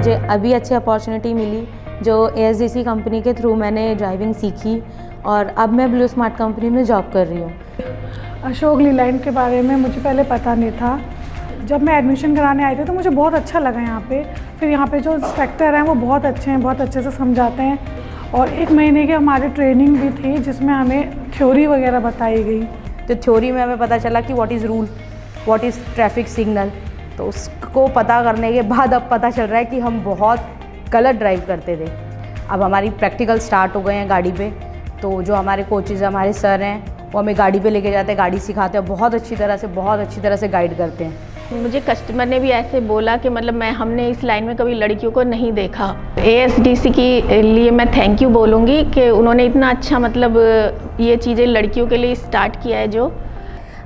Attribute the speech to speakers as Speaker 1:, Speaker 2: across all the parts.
Speaker 1: मुझे अभी अच्छी अपॉर्चुनिटी मिली जो ASDC कंपनी के थ्रू मैंने ड्राइविंग सीखी और अब मैं ब्लू स्मार्ट कंपनी में जॉब कर रही हूँ।
Speaker 2: अशोक लीलैंड के बारे में मुझे पहले पता नहीं था। जब मैं एडमिशन कराने आई थी तो मुझे बहुत अच्छा लगा यहाँ पे। फिर यहाँ पे जो इंस्ट्रक्टर हैं वो बहुत अच्छे हैं, बहुत अच्छे से समझाते हैं और 1 महीने की हमारी ट्रेनिंग भी थी जिसमें हमें थ्योरी वगैरह बताई गई।
Speaker 3: तो थ्योरी में हमें पता चला कि what is rule, what is traffic signal. तो उसको पता करने के बाद अब पता चल रहा है कि हम बहुत गलत ड्राइव करते थे। अब हमारी प्रैक्टिकल स्टार्ट हो गए हैं गाड़ी पे। तो जो हमारे कोचेज़ हमारे सर हैं वो हमें गाड़ी पे लेके जाते हैं, गाड़ी सिखाते हैं, बहुत अच्छी तरह से गाइड करते हैं।
Speaker 4: मुझे कस्टमर ने भी ऐसे बोला कि मतलब हमने इस लाइन में कभी लड़कियों को नहीं देखा। ASDC के लिए मैं थैंक यू बोलूँगी कि उन्होंने इतना अच्छा मतलब ये चीज़ें लड़कियों के लिए स्टार्ट किया है। जो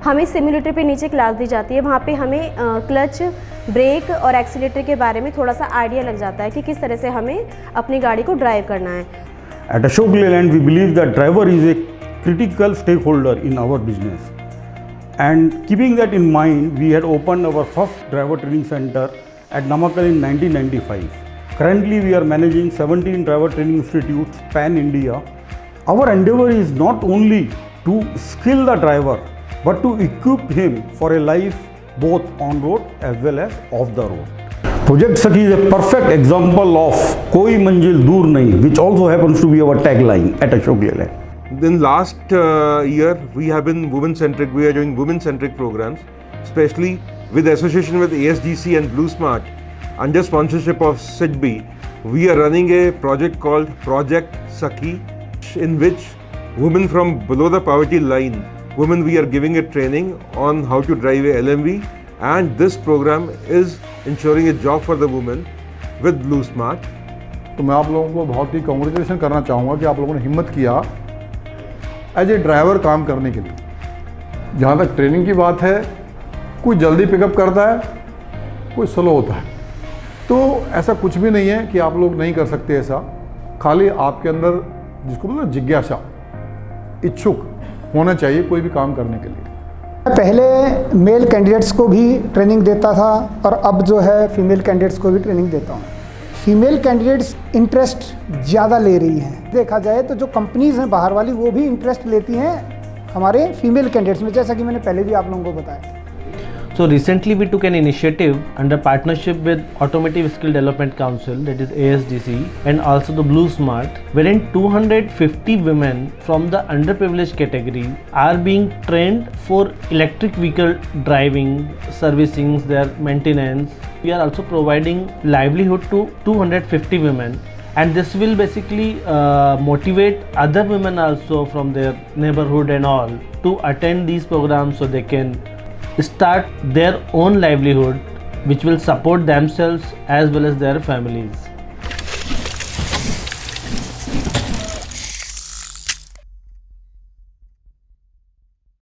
Speaker 5: हमें सिम्युलेटर पे नीचे क्लास दी जाती है, वहाँ पे हमें क्लच, ब्रेक और एक्सीलेटर के बारे में थोड़ा सा आइडिया लग जाता है कि किस तरह से हमें अपनी गाड़ी को ड्राइव करना है।
Speaker 6: At Ashok Leyland, we believe that driver is a critical stakeholder in our business. And keeping that in mind, we had opened our first driver training center at Namakkal in 1995. Currently, we are managing 17 driver training institutes pan-India. Our endeavor is not only to skill the driver, but to equip him for a life both on road as well as off the road. Project Sakhi is a perfect example of Koi Manzil Dur Nahi, which also happens to be our tagline at Ashok Leyland.
Speaker 7: In last year, we have been women-centric. We are doing women-centric programs, especially with association with ASDC and Blue Smart. Under sponsorship of SIDBI, we are running a project called Project Sakhi, in which women from below the poverty line, women we are giving a training on how to drive a LMV, and this program is ensuring a job for the women with Blue Smart.
Speaker 8: तो मैं आप लोगों को बहुत ही congratulation करना चाहूँगा कि आप लोगों ने हिम्मत किया एज ए ड्राइवर काम करने के लिए। जहाँ तक ट्रेनिंग की बात है, कोई जल्दी पिकअप करता है, कोई स्लो होता है। तो ऐसा कुछ भी नहीं है कि आप लोग नहीं कर सकते ऐसा। खाली आपके अंदर जिसको बोलते हैं जिज्ञासा, इच्छुक होना चाहिए कोई भी काम करने के लिए।
Speaker 9: पहले मेल कैंडिडेट्स को भी ट्रेनिंग देता था और अब जो है फीमेल कैंडिडेट्स को भी ट्रेनिंग देता हूँ। फीमेल कैंडिडेट्स इंटरेस्ट ज़्यादा ले रही हैं। देखा जाए तो जो कंपनीज़ हैं बाहर वाली वो भी इंटरेस्ट लेती हैं हमारे फीमेल कैंडिडेट्स में, जैसा कि मैंने पहले भी आप लोगों को बताया।
Speaker 10: So recently we took an initiative under partnership with Automotive Skill Development Council, that is ASDC, and also the Blue Smart, wherein 250 women from the underprivileged category are being trained for electric vehicle driving, servicing, their maintenance. We are also providing livelihood to 250 women, and this will basically motivate other women also from their neighborhood and all to attend these programs so they can start their own livelihood which will support themselves as well as their families.